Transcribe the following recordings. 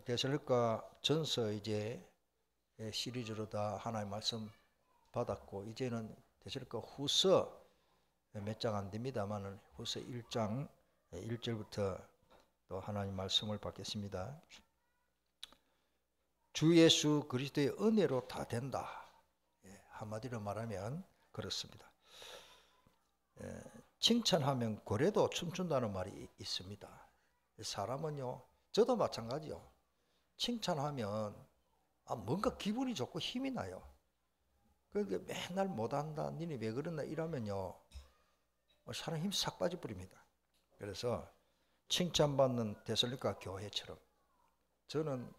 데살로니가 전서 이제 시리즈로 다 하나의 말씀 받았고, 이제는 데살로니가 후서 몇 장 안 됩니다만은 후서 1장 1절부터 또 하나님 말씀을 받겠습니다. 주 예수 그리스도의 은혜로 다 된다. 한마디로 말하면 그렇습니다. 칭찬하면 고래도 춤춘다는 말이 있습니다. 사람은요, 저도 마찬가지요. 칭찬하면 뭔가 기분이 좋고 힘이 나요. 그러니까 맨날 못한다, 니네 왜 그러나 이러면요, 사람 힘이 싹 빠져버립니다. 그래서 칭찬받는 데살로니가 교회처럼, 저는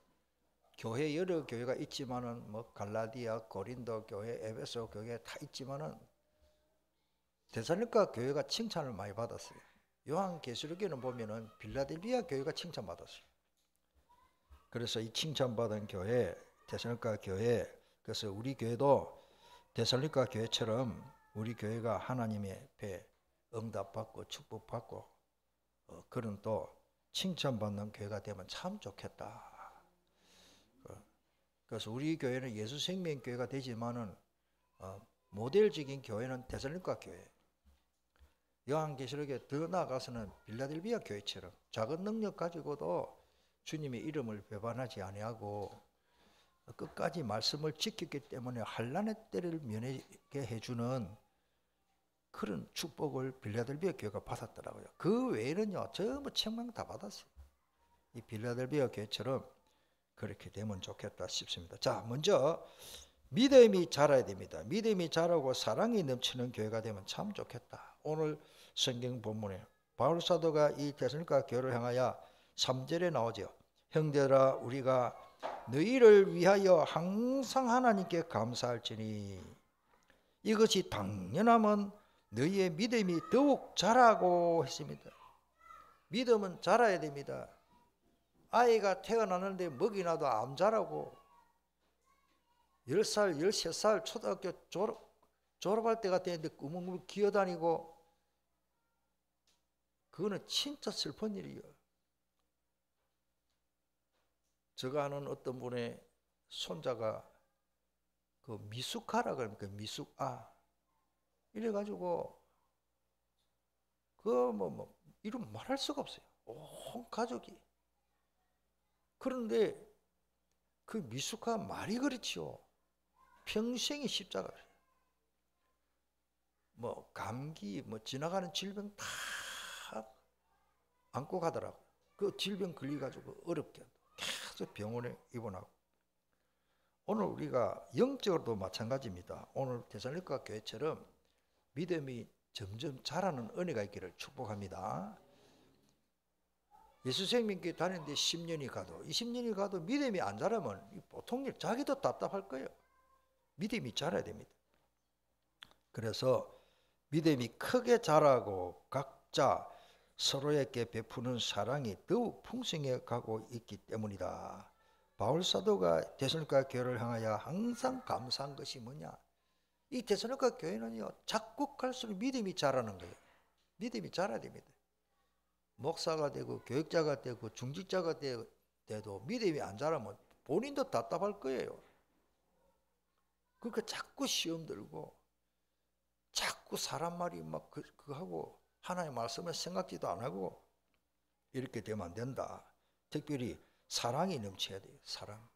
교회 여러 교회가 있지만은 뭐 갈라디아, 고린도 교회, 에베소 교회 다 있지만은 데살로니가 교회가 칭찬을 많이 받았어요. 요한계시록에는 보면은 빌라델비아 교회가 칭찬받았어요. 그래서 이 칭찬받은 교회, 데살로니가 교회, 그래서 우리 교회도 데살로니가 교회처럼 우리 교회가 하나님의 배 응답받고 축복받고 그런 또 칭찬받는 교회가 되면 참 좋겠다. 그래서 우리 교회는 예수생명교회가 되지만은 모델적인 교회는 데살로니가 교회. 요한계시록에 더 나아가서는 빌라델비아 교회처럼 작은 능력 가지고도 주님의 이름을 배반하지 아니하고 끝까지 말씀을 지켰기 때문에 환난의 때를 면하게 해주는 그런 축복을 빌라델비아 교회가 받았더라고요. 그 외에는요, 전부 책망 다 받았어요. 이 빌라델비아 교회처럼 그렇게 되면 좋겠다 싶습니다. 자, 먼저 믿음이 자라야 됩니다. 믿음이 자라고 사랑이 넘치는 교회가 되면 참 좋겠다. 오늘 성경 본문에 바울 사도가 이 데살로니가 교회를 향하여 3절에 나오죠. 형제들아, 우리가 너희를 위하여 항상 하나님께 감사할지니 이것이 당연하면 너희의 믿음이 더욱 자라고 했습니다. 믿음은 자라야 됩니다. 아이가 태어나는데 먹이 놔도 안 자라고 10살, 13살 초등학교 졸업할 때가 되는데 꾸물꾸물 기어다니고, 그거는 진짜 슬픈 일이에요. 제가 아는 어떤 분의 손자가 그 미숙아라 그럽니까? 미숙아. 이래가지고 뭐 이름 말할 수가 없어요. 온 가족이. 그런데 그 미숙아 말이 그렇지요. 평생이 십자가예요. 뭐 감기, 뭐 지나가는 질병 다 안고 가더라고요. 그 질병 걸려가지고 어렵게 계속 병원에 입원하고. 오늘 우리가 영적으로도 마찬가지입니다. 오늘 데살로니가 교회처럼 믿음이 점점 자라는 은혜가 있기를 축복합니다. 예수생명교회 다니는데 10년이 가도 20년이 가도 믿음이 안 자라면 보통 일 자기도 답답할 거예요. 믿음이 자라야 됩니다. 그래서 믿음이 크게 자라고 각자 서로에게 베푸는 사랑이 더욱 풍성해 가고 있기 때문이다. 바울 사도가 데살로니가 교회를 향하여 항상 감사한 것이 뭐냐? 이 데살로니가 교회는요, 자꾸 갈수록 믿음이 자라는 거예요. 믿음이 자라야 됩니다. 목사가 되고 교육자가 되고 중직자가 돼도 믿음이 안 자라면 본인도 답답할 거예요. 그러니까 자꾸 시험 들고 자꾸 사람 말이 막 그거 하고 하나의 말씀을 생각지도 안 하고 이렇게 되면 안 된다. 특별히 사랑이 넘쳐야 돼요. 사랑.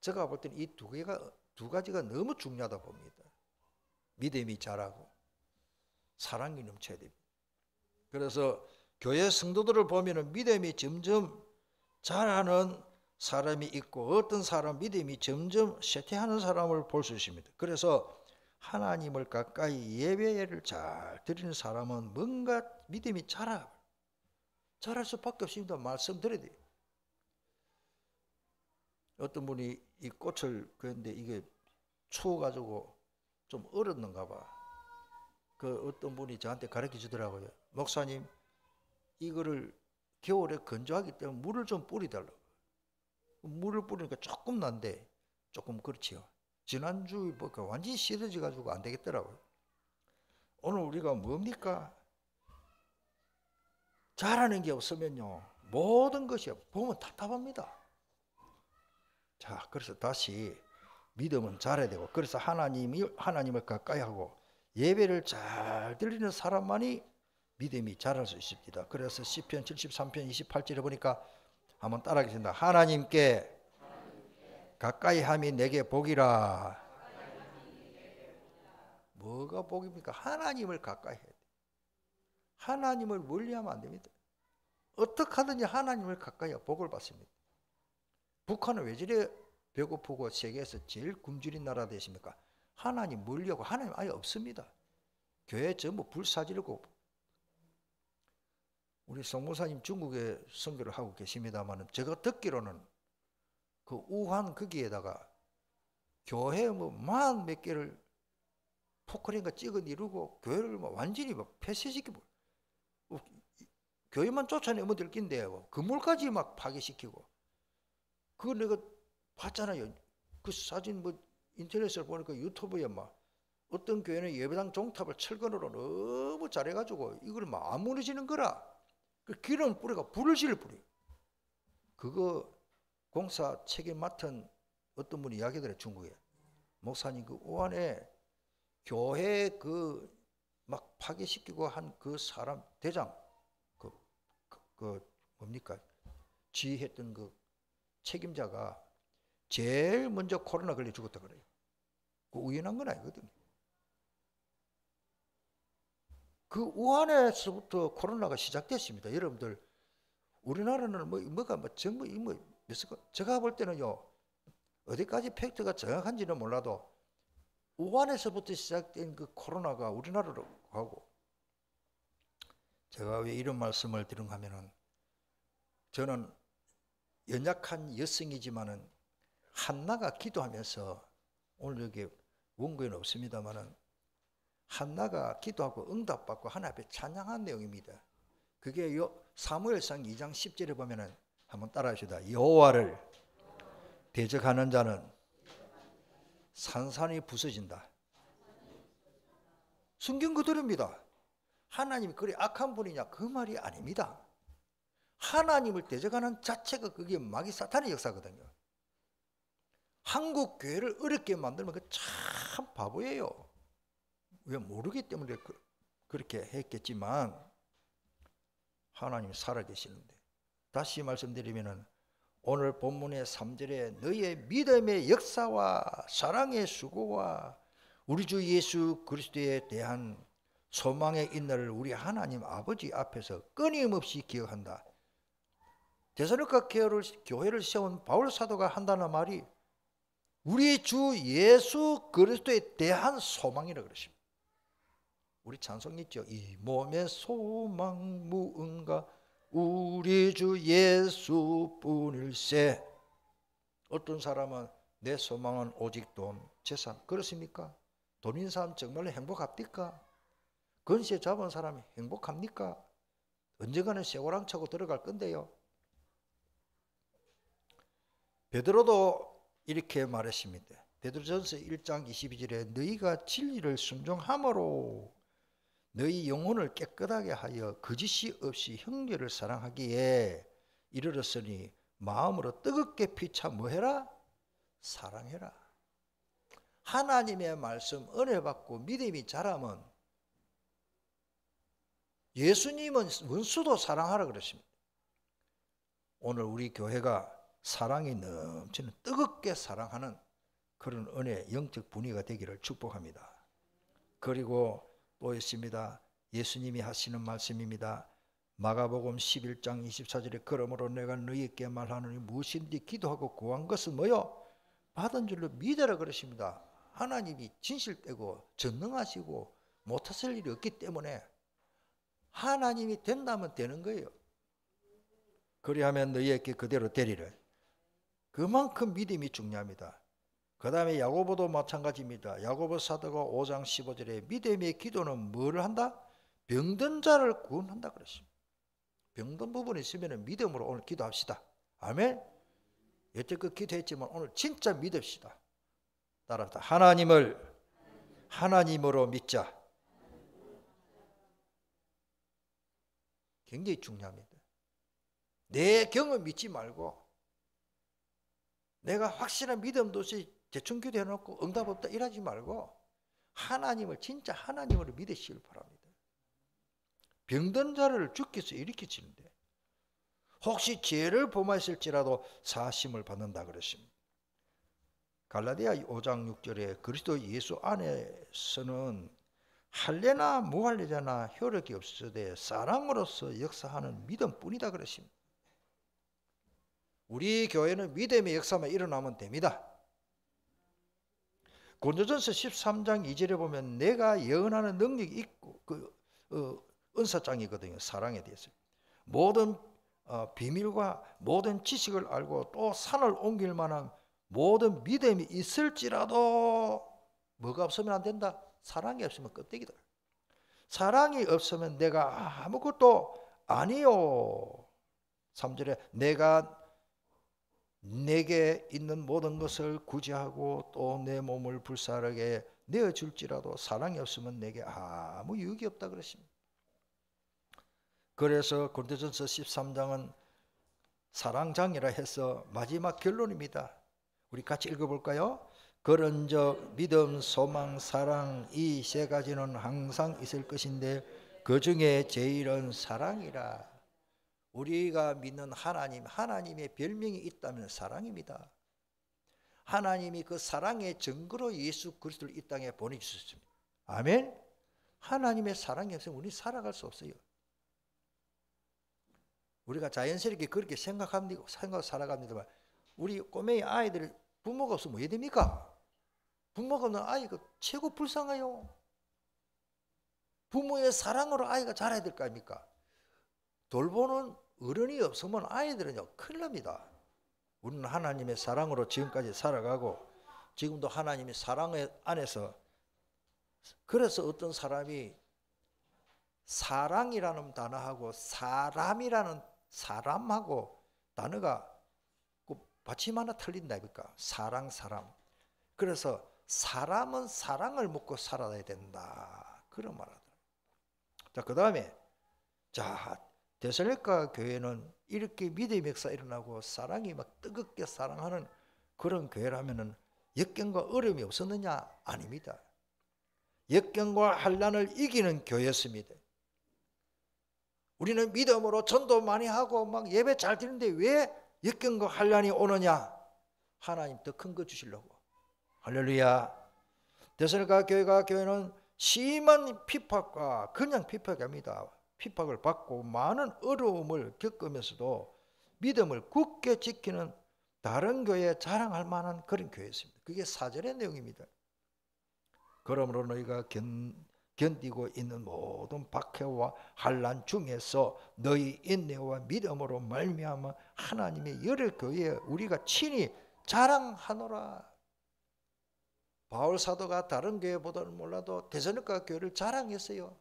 제가 볼 때는 이 두 가지가 너무 중요하다 봅니다. 믿음이 자라고 사랑이 넘쳐야 됩니다. 그래서 교회 성도들을 보면은 믿음이 점점 자라는 사람이 있고 어떤 사람 믿음이 점점 쇠퇴하는 사람을 볼 수 있습니다. 그래서 하나님을 가까이 예배를 잘 드리는 사람은 뭔가 믿음이 자랄 수밖에 없습니다. 말씀드려야 돼요. 어떤 분이 이 꽃을 그런데 이게 추워가지고 좀 얼었는가 봐. 그 어떤 분이 저한테 가르쳐 주더라고요. 목사님, 이거를 겨울에 건조하기 때문에 물을 좀 뿌리달라고. 물을 뿌리니까 조금 난데 조금 그렇지요. 지난주 보니까 완전히 시들어져 가지고 안 되겠더라고요. 오늘 우리가 뭡니까? 잘하는 게 없으면요, 모든 것이 보면 답답합니다. 자, 그래서 다시 믿음은 잘해야 되고, 그래서 하나님을 가까이 하고 예배를 잘 드리는 사람만이 믿음이 자랄 수 있습니다. 그래서 시편 73편 28절에 보니까 한번 따라하겠습니다. 하나님께 가까이 함이 내게 복이라. 뭐가 복입니까? 하나님을 가까이 해야 돼. 하나님을 멀리하면 안 됩니다. 어떻게 하든지 하나님을 가까이 해야 복을 받습니다. 북한은 왜 저래 배고프고 세계에서 제일 굶주린 나라 되십니까? 하나님 멀리하고 하나님 아예 없습니다. 교회 전부 불사지르고. 우리 성모사님 중국에 선교를 하고 계십니다만 제가 듣기로는 그 우한 거기에다가 교회 뭐 만 몇 개를 포크레인가 찍어 이루고 교회를 뭐 완전히 막 폐쇄시키고, 교회만 쫓아내면 될 낀데 건물까지 막 파괴시키고. 그거 내가 봤잖아요. 그 사진 뭐 인터넷을 보니까 유튜브에 막 어떤 교회는 예배당 종탑을 철근으로 너무 잘해가지고 이걸 막 안 무너지는 거라. 그 기름 뿌리가 불을 뿌려. 그거 공사 책임 맡은 어떤 분이 이야기더래. 중국에 목사님 그 우한에 교회 그 막 파괴시키고 한 그 사람 대장 그 뭡니까 지휘했던 그 책임자가 제일 먼저 코로나 걸려 죽었다 그래요. 그 우연한 건 아니거든요. 그 우한에서부터 코로나가 시작됐습니다. 여러분들 우리나라는 제가 볼 때는요, 어디까지 팩트가 정확한지는 몰라도 우한에서부터 시작된 그 코로나가 우리나라로 가고. 제가 왜 이런 말씀을 드리는가 하면은, 저는 연약한 여성이지만은 한나가 기도하면서, 오늘 여기 원고에는 없습니다만은 한나가 기도하고 응답받고 하나님 앞에 찬양한 내용입니다. 그게 사무엘상 2장 10절에 보면은 한번 따라하시다. 여호와를 대적하는 자는 산산이 부서진다. 성경 그대로입니다. 하나님이 그리 악한 분이냐? 그 말이 아닙니다. 하나님을 대적하는 자체가 그게 마귀 사탄의 역사거든요. 한국 교회를 어렵게 만들면 그 참 바보예요. 왜 모르기 때문에 그렇게 했겠지만 하나님이 살아계시는데, 다시 말씀드리면은 오늘 본문의 3절에 너희의 믿음의 역사와 사랑의 수고와 우리 주 예수 그리스도에 대한 소망의 인내를 우리 하나님 아버지 앞에서 끊임없이 기억한다. 데살로니가 교회를 세운 바울 사도가 한다는 말이 우리 주 예수 그리스도에 대한 소망이라고 그러십니다. 우리 찬송 있죠. 이 몸의 소망 무언가 우리 주 예수뿐일세. 어떤 사람은 내 소망은 오직 돈, 재산. 그렇습니까? 돈인 사람 정말로 행복합니까? 건세 잡은 사람이 행복합니까? 언젠가는 쇠고랑 차고 들어갈 건데요. 베드로도 이렇게 말했습니다. 베드로전서 1장 22절에 너희가 진리를 순종함으로 너희 영혼을 깨끗하게 하여 거짓이 없이 형제를 사랑하기에 이르렀으니 마음으로 뜨겁게 피차 뭐해라? 사랑해라. 하나님의 말씀 은혜 받고 믿음이 자라면 예수님은 원수도 사랑하라 그랬습니다. 오늘 우리 교회가 사랑이 넘치는 뜨겁게 사랑하는 그런 은혜, 영적 분위기가 되기를 축복합니다. 그리고 또 있습니다. 예수님이 하시는 말씀입니다. 마가복음 11장 24절에 그러므로 내가 너희에게 말하노니 무엇인지 기도하고 구한 것은 뭐요? 받은 줄로 믿으라 그러십니다. 하나님이 진실되고 전능하시고 못하실 일이 없기 때문에 하나님이 된다면 되는 거예요. 그리하면 너희에게 그대로 되리라. 그만큼 믿음이 중요합니다. 그 다음에 야고보도 마찬가지입니다. 야고보 사도가 5장 15절에 믿음의 기도는 뭐를 한다? 병든 자를 구원한다 그랬습니다. 병든 부분이 있으면 믿음으로 오늘 기도합시다. 아멘. 여태껏 기도했지만 오늘 진짜 믿읍시다. 따라합시다. 하나님으로 믿자. 굉장히 중요합니다. 내 경험 믿지 말고 내가 확실한 믿음도 없이 대충 기도해놓고 응답 없다 이러지 말고 하나님을 진짜 하나님으로 믿으시길 바랍니다. 병든 자를 주께서 일으키시는데 혹시 죄를 범하였을지라도 사하심을 받는다 그러십니다. 갈라디아 5장 6절에 그리스도 예수 안에서는 할례나 무할례자나 효력이 없으되 사랑으로서 역사하는 믿음뿐이다 그러십니다. 우리 교회는 믿음의 역사만 일어나면 됩니다. 고린도전서 13장 2절에 보면 내가 예언하는 능력이 있고 은사장이거든요. 사랑에 대해서 모든 비밀과 모든 지식을 알고 또 산을 옮길 만한 모든 믿음이 있을지라도 뭐가 없으면 안 된다? 사랑이 없으면 껍데기다. 사랑이 없으면 내가 아무것도 아니요. 3절에 내가 내게 있는 모든 것을 구제하고 또 내 몸을 불사르게 내어줄지라도 사랑이 없으면 내게 아무 유익이 없다 그러십니다. 그래서 고린도전서 13장은 사랑장이라 해서 마지막 결론입니다. 우리 같이 읽어볼까요? 그런즉 믿음, 소망, 사랑 이 세 가지는 항상 있을 것인데 그 중에 제일은 사랑이라. 우리가 믿는 하나님, 하나님의 별명이 있다면 사랑입니다. 하나님이 그 사랑의 증거로 예수 그리스도를 이 땅에 보내주셨습니다. 아멘. 하나님의 사랑이 없으면 우리 살아갈 수 없어요. 우리가 자연스럽게 그렇게 생각하고 살아갑니다만 우리 꼬맹이 아이들 부모가 없으면 왜 됩니까? 부모가 없는 아이가 최고 불쌍해요. 부모의 사랑으로 아이가 자라야 될 거 아닙니까? 돌보는 어른이 없으면 아이들은요 큰일 납니다. 우리는 하나님의 사랑으로 지금까지 살아가고 지금도 하나님의 사랑 안에서 그래서 어떤 사람이 사랑이라는 단어하고 사람하고 단어가 받침 하나 틀린다 입니까? 사람. 그래서 사람은 사랑을 먹고 살아야 된다. 그런 말 하더라고요. 자, 그 다음에 데살로니가 교회는 이렇게 믿음의 역사 일어나고 사랑이 막 뜨겁게 사랑하는 그런 교회라면은 역경과 어려움이 없었느냐? 아닙니다. 역경과 환난을 이기는 교회였습니다. 우리는 믿음으로 전도 많이 하고 막 예배 잘 드리는데 왜 역경과 환난이 오느냐? 하나님 더 큰 거 주시려고. 할렐루야. 데살로니가 교회는 심한 핍박과 그냥 핍박이 아닙니다. 핍박을 받고 많은 어려움을 겪으면서도 믿음을 굳게 지키는 다른 교회에 자랑할 만한 그런 교회였습니다. 그게 4절의 내용입니다. 그러므로 너희가 견디고 있는 모든 박해와 환난 중에서 너희 인내와 믿음으로 말미암아 하나님의 여러 교회에 우리가 친히 자랑하노라. 바울 사도가 다른 교회보다는 몰라도 데살로니가 교회를 자랑했어요.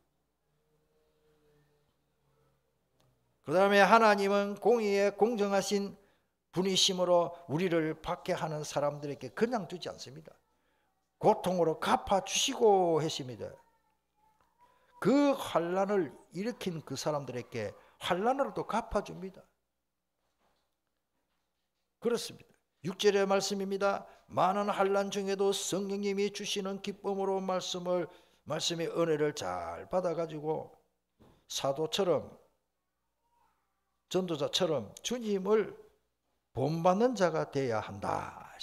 그 다음에 하나님은 공의에 공정하신 분이심으로 우리를 박해하는 사람들에게 그냥 두지 않습니다. 고통으로 갚아주시고 하십니다. 그 환난을 일으킨 그 사람들에게 환난으로도 갚아줍니다. 그렇습니다. 6절의 말씀입니다. 많은 환난 중에도 성령님이 주시는 기쁨으로 말씀의 은혜를 잘 받아가지고 사도처럼 전도자처럼 주님을 본받는 자가 되어야 한다.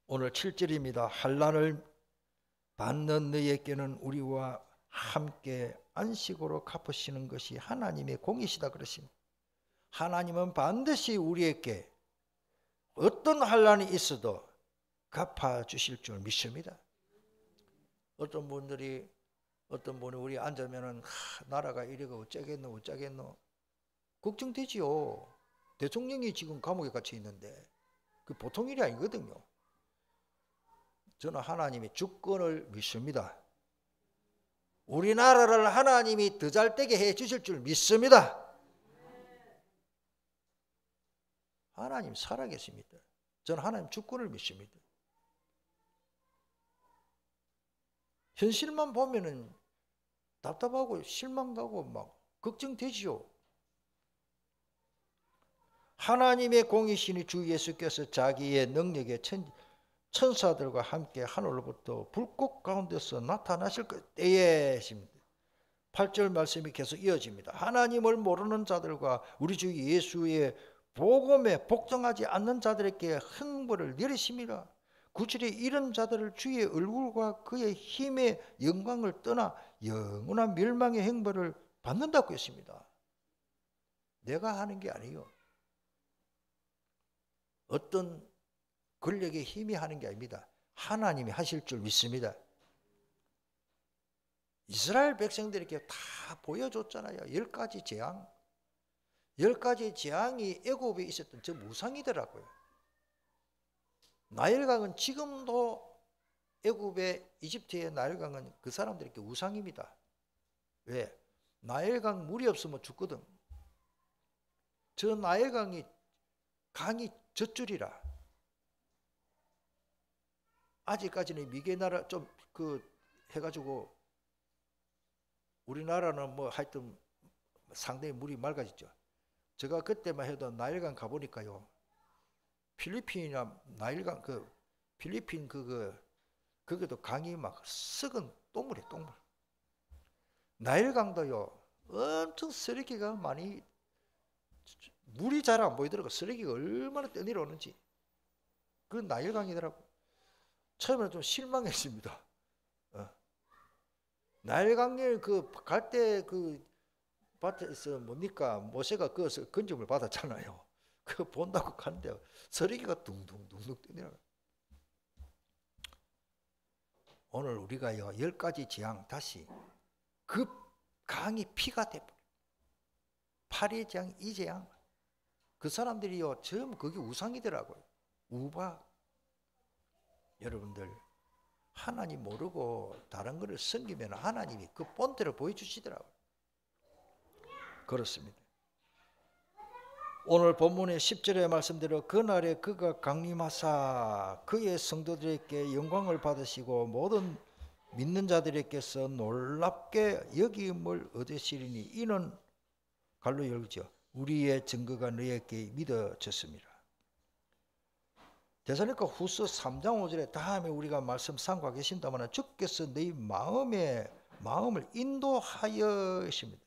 오늘 7절입니다. 환난을 받는 너희에게는 우리와 함께 안식으로 갚으시는 것이 하나님의 공이시다 그러십니다. 하나님은 반드시 우리에게 어떤 환난이 있어도 갚아주실 줄 믿습니다. 어떤 분이 우리 앉으면은 나라가 이래가 어쩌겠노 걱정되지요. 대통령이 지금 감옥에 갇혀 있는데 그 보통 일이 아니거든요. 저는 하나님의 주권을 믿습니다. 우리나라를 하나님이 더 잘되게 해 주실 줄 믿습니다. 하나님 살아계십니다. 저는 하나님 주권을 믿습니다. 현실만 보면은 답답하고 실망가고 막 걱정되지요. 하나님의 공이신 주 예수께서 자기의 능력의 천사들과 함께 하늘로부터 불꽃 가운데서 나타나실 때에십니다. 8절 말씀이 계속 이어집니다. 하나님을 모르는 자들과 우리 주 예수의 복음에 복종하지 않는 자들에게 흥분을 내리십니다. 9절에 이런 자들을 주의 얼굴과 그의 힘의 영광을 떠나 영원한 멸망의 행벌을 받는다고 했습니다. 내가 하는 게 아니에요. 어떤 권력의 힘이 하는 게 아닙니다. 하나님이 하실 줄 믿습니다. 이스라엘 백성들에게 다 보여줬잖아요. 10가지 재앙. 10가지 재앙이 애굽에 있었던 저 무상이더라고요. 나일강은 지금도 애굽의 이집트의 나일강은 그 사람들에게 우상입니다. 왜? 나일강 물이 없으면 죽거든. 저 나일강이 강이 젖줄이라. 아직까지는 미개 나라 좀 해가지고 우리나라는 뭐 하여튼 상당히 물이 맑아졌죠. 제가 그때만 해도 나일강 가보니까요. 필리핀이나 나일강 필리핀 거기도 강이 막 썩은 똥물이에요, 똥물. 나일강도요. 엄청 쓰레기가 많이 물이 잘 안 보이더라고. 쓰레기가 얼마나 떠내려오는지. 그 나일강이더라고. 처음에는 좀 실망했습니다. 나일강에 갈 때 밭에서 뭡니까 모세가 그것을 건짐을 받았잖아요. 그거 본다고 가는데 쓰레기가 둥둥둥둥 떠내려요. 오늘 우리가요 10가지 재앙 다시 그 강이 피가 돼버려. 8의 재앙, 2재앙. 그 사람들이요 전부 그게 우상이더라고요. 우박. 여러분들 하나님 모르고 다른 것을 섬기면 하나님이 그 본때를 보여주시더라고요. 그렇습니다. 오늘 본문의 10절의 말씀대로 그날에 그가 강림하사 그의 성도들에게 영광을 받으시고 모든 믿는 자들에게서 놀랍게 여김을 얻으시리니 이는 갈로 열죠. 우리의 증거가 너희에게 믿어졌습니다. 데살로니가 후서 3장 5절에 다음에 우리가 말씀 삼고 계신다면 주께서 너희 마음을 인도하여십니다.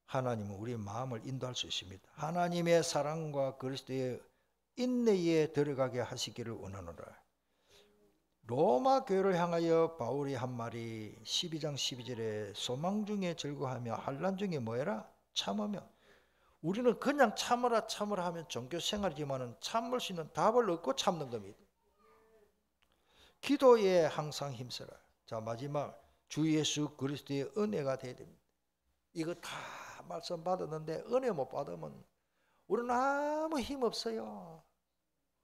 하나님은 우리의 마음을 인도할 수 있습니다. 하나님의 사랑과 그리스도의 인내에 들어가게 하시기를 원하노라. 로마 교회를 향하여 바울이 한 말이 12장 12절에 소망 중에 즐거워하며 환난 중에 뭐해라? 참으며. 우리는 그냥 참으라 하면 종교생활이지만 참을 수 있는 답을 얻고 참는 겁니다. 기도에 항상 힘써라. 자, 마지막 주 예수 그리스도의 은혜가 되어야 됩니다. 이거 다 말씀 받았는데 은혜 못 받으면 우리는 아무 힘 없어요.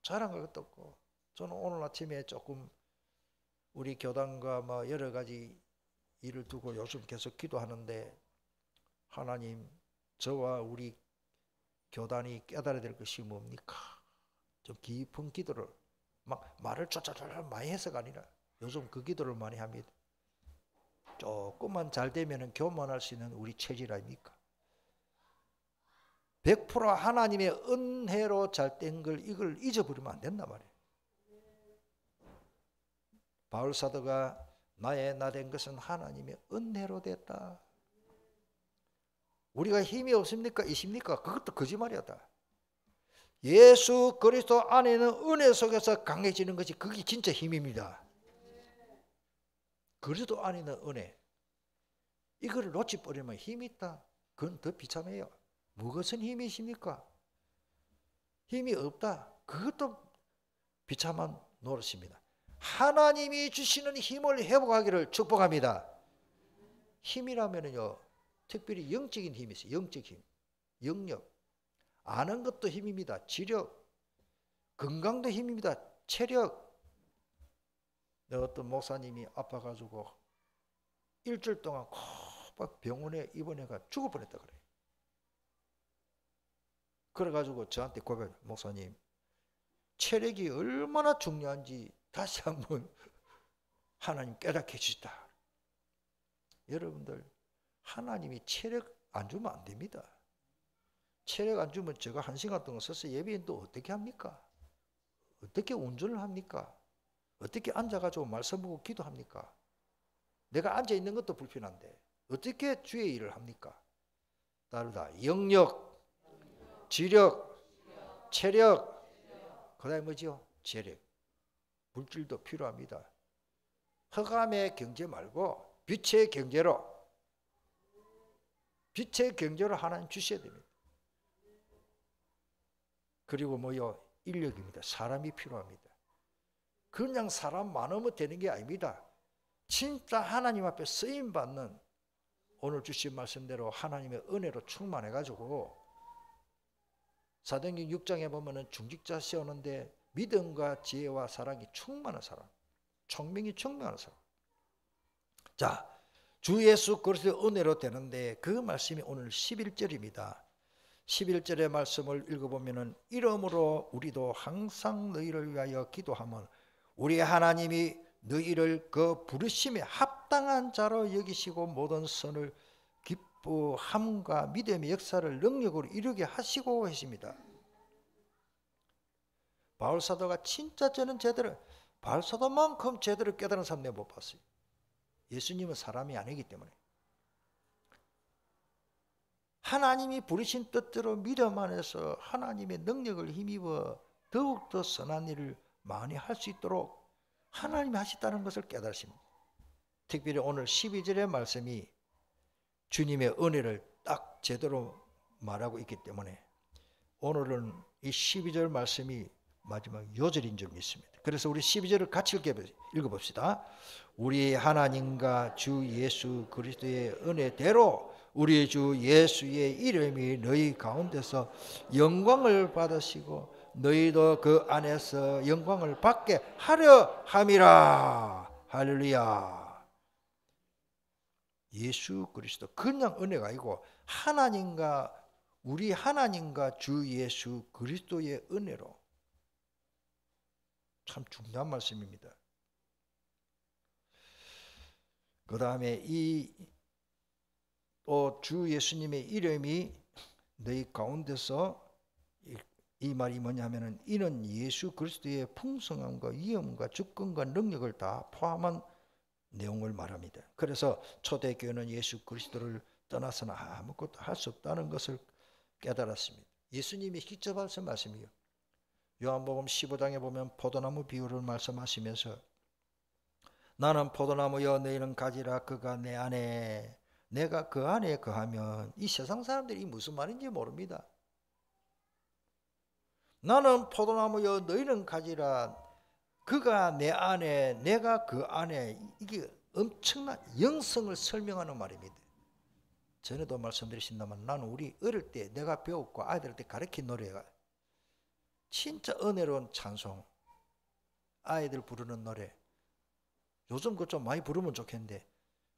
자랑할 것도 없고. 저는 오늘 아침에 조금 우리 교단과 뭐 여러 가지 일을 두고 요즘 계속 기도하는데 하나님 저와 우리 교단이 깨달아야 될 것이 뭡니까? 좀 깊은 기도를 막 말을 쫄쫄쫄 많이 해서가 아니라 요즘 그 기도를 많이 합니다. 조금만 잘 되면 교만할 수 있는 우리 체질 아닙니까? 100% 하나님의 은혜로 잘 된 걸 이걸 잊어버리면 안 된단 말이에요. 바울 사도가 나의 나 된 것은 하나님의 은혜로 됐다. 우리가 힘이 없습니까? 있습니까? 그것도 거짓말이었다. 예수 그리스도 안에는 은혜 속에서 강해지는 것이 그게 진짜 힘입니다. 그리스도 안에는 은혜. 이거를 놓쳐버리면 힘이 있다. 그건 더 비참해요. 무엇은 힘이 있습니까? 힘이 없다. 그것도 비참한 노릇입니다. 하나님이 주시는 힘을 회복하기를 축복합니다. 힘이라면요 특별히 영적인 힘이 있어요. 영적 힘, 영력. 아는 것도 힘입니다. 지력, 건강도 힘입니다. 체력. 어떤 목사님이 아파가지고 일주일 동안 꼭 병원에 입원해가 죽을 뻔했다 그래요. 그래가지고 저한테 고백해요. 목사님, 체력이 얼마나 중요한지 다시 한번 하나님 깨닫게 해주시다. 여러분들 하나님이 체력 안 주면 안 됩니다. 체력 안 주면 제가 1시간 동안 서서 예배인도 어떻게 합니까? 어떻게 운전을 합니까? 어떻게 앉아가지고 말씀 보고 기도합니까? 내가 앉아있는 것도 불편한데 어떻게 주의 일을 합니까? 다르다. 영력, 지력, 체력, 그 다음에 뭐죠? 재력, 물질도 필요합니다. 흑암의 경제 말고 빛의 경제로 하나님 주셔야 됩니다. 그리고 뭐요? 인력입니다. 사람이 필요합니다. 그냥 사람 많으면 되는 게 아닙니다. 진짜 하나님 앞에 쓰임받는, 오늘 주신 말씀대로 하나님의 은혜로 충만해가지고 사도행전 6장에 보면은 중직자 세우는데 믿음과 지혜와 사랑이 충만한 사람, 총명이 충만한 사람. 자, 주 예수 그리스도의 은혜로 되는데 그 말씀이 오늘 11절입니다. 11절의 말씀을 읽어보면은 이러므로 우리도 항상 너희를 위하여 기도하면 우리 하나님이 너희를 그 부르심에 합당한 자로 여기시고 모든 선을 기뻐함과 믿음의 역사를 능력으로 이루게 하시고 계십니다. 바울사도가 진짜 저는 바울사도만큼 제대로 깨달은 사람 내가 못 봤어요. 예수님은 사람이 아니기 때문에 하나님이 부르신 뜻대로 믿음 안에서 하나님의 능력을 힘입어 더욱더 선한 일을 많이 할 수 있도록 하나님이 하셨다는 것을 깨달으십니다. 특별히 오늘 12절의 말씀이 주님의 은혜를 딱 제대로 말하고 있기 때문에 오늘은 이 12절 말씀이 마지막 요절인 줄 믿습니다. 그래서 우리 12절을 같이 읽어봅시다. 우리 하나님과 주 예수 그리스도의 은혜대로 우리 주 예수의 이름이 너희 가운데서 영광을 받으시고 너희도 그 안에서 영광을 받게 하려 함이라. 할렐루야. 예수 그리스도 그냥 은혜가 아니고 우리 하나님과 주 예수 그리스도의 은혜로. 참 중요한 말씀입니다. 그 다음에 또 주 예수님의 이름이 너희 가운데서, 이 말이 뭐냐면은 이는 예수 그리스도의 풍성함과 위엄과 주권과 능력을 다 포함한 내용을 말합니다. 그래서 초대교회는 예수 그리스도를 떠나서는 아무것도 할 수 없다는 것을 깨달았습니다. 예수님이 직접 하신 말씀이에요. 요한복음 15장에 보면 포도나무 비유를 말씀하시면서 나는 포도나무여 너희는 가지라 그가 내 안에 내가 그 안에 거하면, 이 세상 사람들이 무슨 말인지 모릅니다. 나는 포도나무여 너희는 가지라 그가 내 안에 내가 그 안에, 이게 엄청난 영성을 설명하는 말입니다. 전에도 말씀드리신다면 나는 우리 어릴 때 내가 배웠고 아이들한테 가르친 노래가 진짜 은혜로운 찬송, 아이들 부르는 노래, 요즘 그거 좀 많이 부르면 좋겠는데,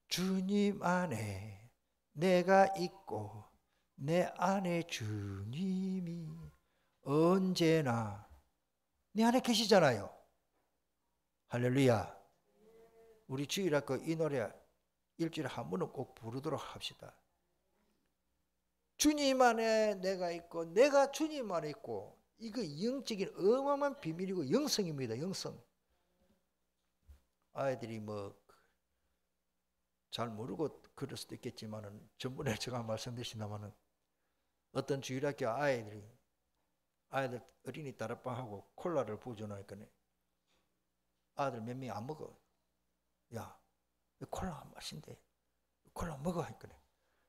주님 안에 내가 있고 내 안에 주님이 언제나 내 안에 계시잖아요. 할렐루야. 우리 주일학교 이 노래 일주일에 한 번은 꼭 부르도록 합시다. 주님 안에 내가 있고 내가 주님 안에 있고, 이거 영적인 어마어마한 비밀이고 영성입니다. 영성. 아이들이 잘 모르고 그럴 수도 있겠지만은 전번에 제가 말씀드리신다마는 어떤 주일학교 아이들 어린이 다락방하고 콜라를 부어주니까 아들 몇 명이 안 먹어. 야, 콜라 안 마신대. 콜라 먹어 하니까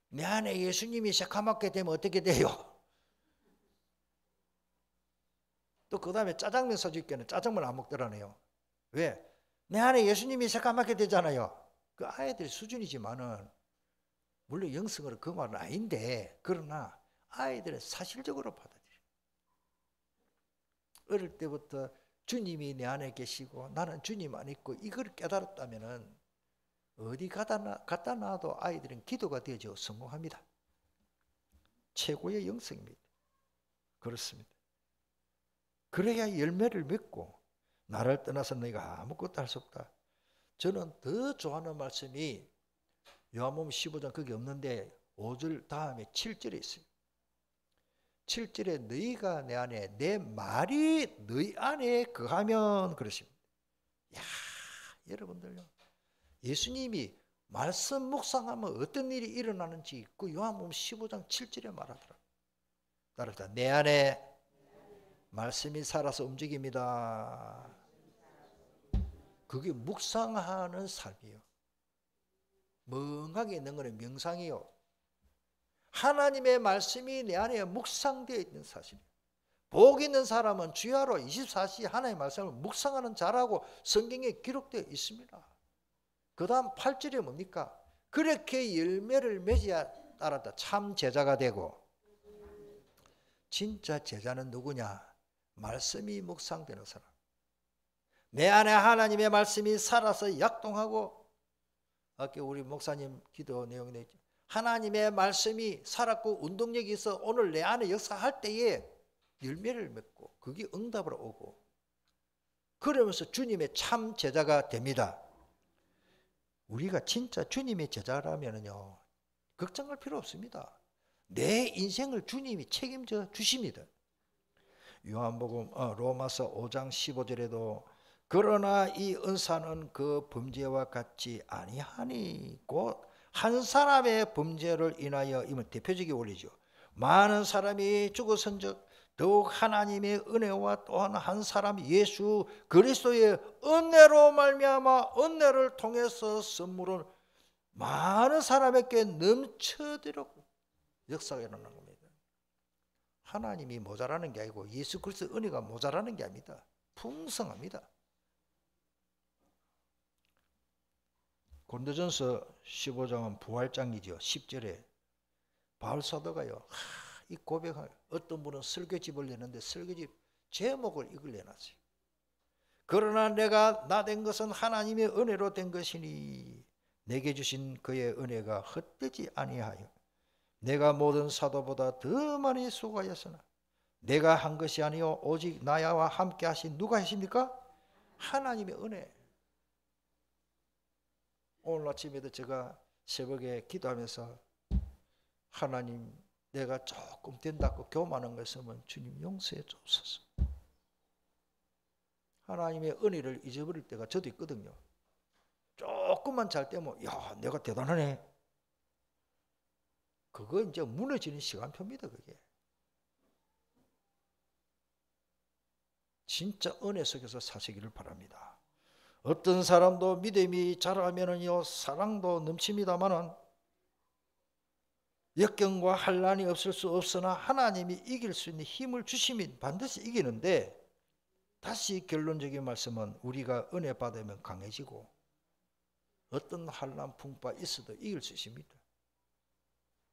내 안에 예수님이 새까맣게 되면 어떻게 돼요? 또 그 다음에 짜장면 사줄게는 짜장면 안 먹더라네요. 왜? 내 안에 예수님이 새까맣게 되잖아요. 그 아이들 수준이지만은 물론 영성으로 그 말은 아닌데, 그러나 아이들은 사실적으로 받아들여요. 어릴 때부터 주님이 내 안에 계시고 나는 주님 안에 있고 이걸 깨달았다면은 어디 갖다 놔도 아이들은 기도가 되어져 성공합니다. 최고의 영성입니다. 그렇습니다. 그래야 열매를 맺고 나를 떠나서 너희가 아무것도 할 수 없다. 저는 더 좋아하는 말씀이 요한복음 15장 거기 없는데 5절 다음에 7절에 있어요. 7절에 너희가 내 안에 내 말이 너희 안에 거하면 그러십니다. 야, 여러분들요. 예수님이 말씀 묵상하면 어떤 일이 일어나는지 그 요한복음 15장 7절에 말하더라. 따라서 내 안에 말씀이 살아서 움직입니다. 그게 묵상하는 삶이에요. 멍하게 있는 것은 명상이요. 하나님의 말씀이 내 안에 묵상되어 있는 사실이에요. 복 있는 사람은 주야로 24시 하나님의 말씀을 묵상하는 자라고 성경에 기록되어 있습니다. 그 다음 8절에 뭡니까? 그렇게 열매를 맺어야 따랐다. 참 제자가 되고. 진짜 제자는 누구냐? 말씀이 묵상되는 사람. 내 안에 하나님의 말씀이 살아서 약동하고, 아까 우리 목사님 기도 내용이 있죠. 하나님의 말씀이 살았고 운동력이 있어 오늘 내 안에 역사할 때에 열매를 맺고 그게 응답으로 오고, 그러면서 주님의 참 제자가 됩니다. 우리가 진짜 주님의 제자라면요, 걱정할 필요 없습니다. 내 인생을 주님이 책임져 주십니다. 요한복음 로마서 5장 15절에도 그러나 이 은사는 그 범죄와 같지 아니하니 곧 한 사람의 범죄를 인하여, 이건 대표적인 원리죠. 많은 사람이 죽어선즉 더욱 하나님의 은혜와 또한 한 사람 예수 그리스도의 은혜로 말미암아 은혜를 통해서 선물은 많은 사람에게 넘쳐들었고 역사가 일어나는 겁니다. 하나님이 모자라는 게 아니고 예수 그리스도의 은혜가 모자라는 게 아닙니다. 풍성합니다. 고린도전서 15장은 부활장이죠. 10절에 바울 사도가요, 이 고백을, 어떤 분은 설교집을 내는데 설교집 제목을 이걸 내놨어요. 그러나 내가 나 된 것은 하나님의 은혜로 된 것이니 내게 주신 그의 은혜가 헛되지 아니하여 내가 모든 사도보다 더 많이 수고하였으나 내가 한 것이 아니요 오직 나와 함께 하신 누가 하십니까? 하나님의 은혜. 오늘 아침에도 제가 새벽에 기도하면서 하나님, 내가 조금 된다고 교만한 거 있으면 주님 용서해 주옵소서. 하나님의 은혜를 잊어버릴 때가 저도 있거든요. 조금만 잘되면 야, 내가 대단하네. 그거 이제 무너지는 시간표입니다. 그게 진짜 은혜 속에서 사시기를 바랍니다. 어떤 사람도 믿음이 자라면은요 사랑도 넘칩니다마는 역경과 환난이 없을 수 없으나 하나님이 이길 수 있는 힘을 주시면 반드시 이기는데, 다시 결론적인 말씀은 우리가 은혜 받으면 강해지고 어떤 환난 풍파 있어도 이길 수 있습니다.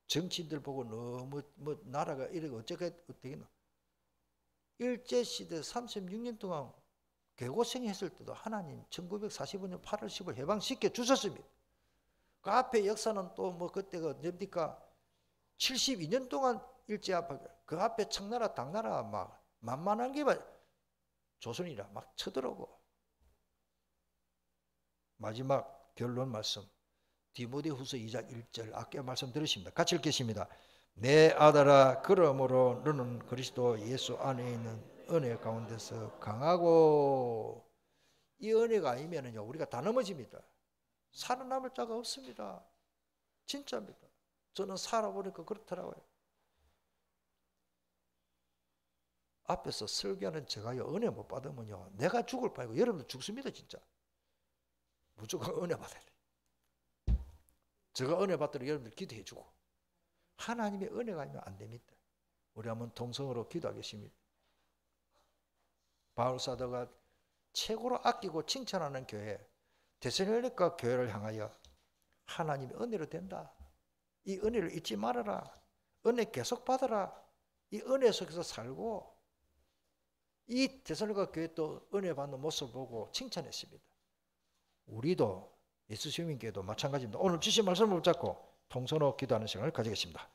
정치인들 보고 너무 나라가 이러고 어떻게나 일제시대 36년 동안 개고생했을 때도 하나님 1945년 8월 10일 해방시켜 주셨습니다. 그 앞에 역사는 또 그때가 뭡니까? 72년 동안 일제 압박, 그 앞에 청나라 당나라 막 만만한 게 조선이라 막 쳐들어오고. 마지막 결론 말씀 디모데후서 2장 1절 아까 말씀 들으십니다. 같이 읽겠습니다. 내 아들아, 그러므로 너는 그리스도 예수 안에 있는 은혜 가운데서 강하고, 이 은혜가 아니면요 우리가 다 넘어집니다. 살아남을 자가 없습니다. 진짜입니다. 저는 살아보니까 그렇더라고요. 앞에서 설교하는 제가요 은혜 못 받으면요 내가 죽을 바이고 여러분들 죽습니다. 진짜 무조건 은혜 받아야 돼. 제가 은혜 받도록 여러분들 기도해 주고, 하나님의 은혜가 아니면 안 됩니다. 우리 한번 동성으로 기도하겠습니다. 바울 사도가 최고로 아끼고 칭찬하는 교회 데살로니가 교회를 향하여 하나님의 은혜로 된다. 이 은혜를 잊지 말아라. 은혜 계속 받아라. 이 은혜 속에서 살고, 이 데살로니가 교회 또 은혜 받는 모습 보고 칭찬했습니다. 우리도 예수 시민교회도 마찬가지입니다. 오늘 주신 말씀을 붙잡고 통성으로 기도하는 시간을 가지겠습니다.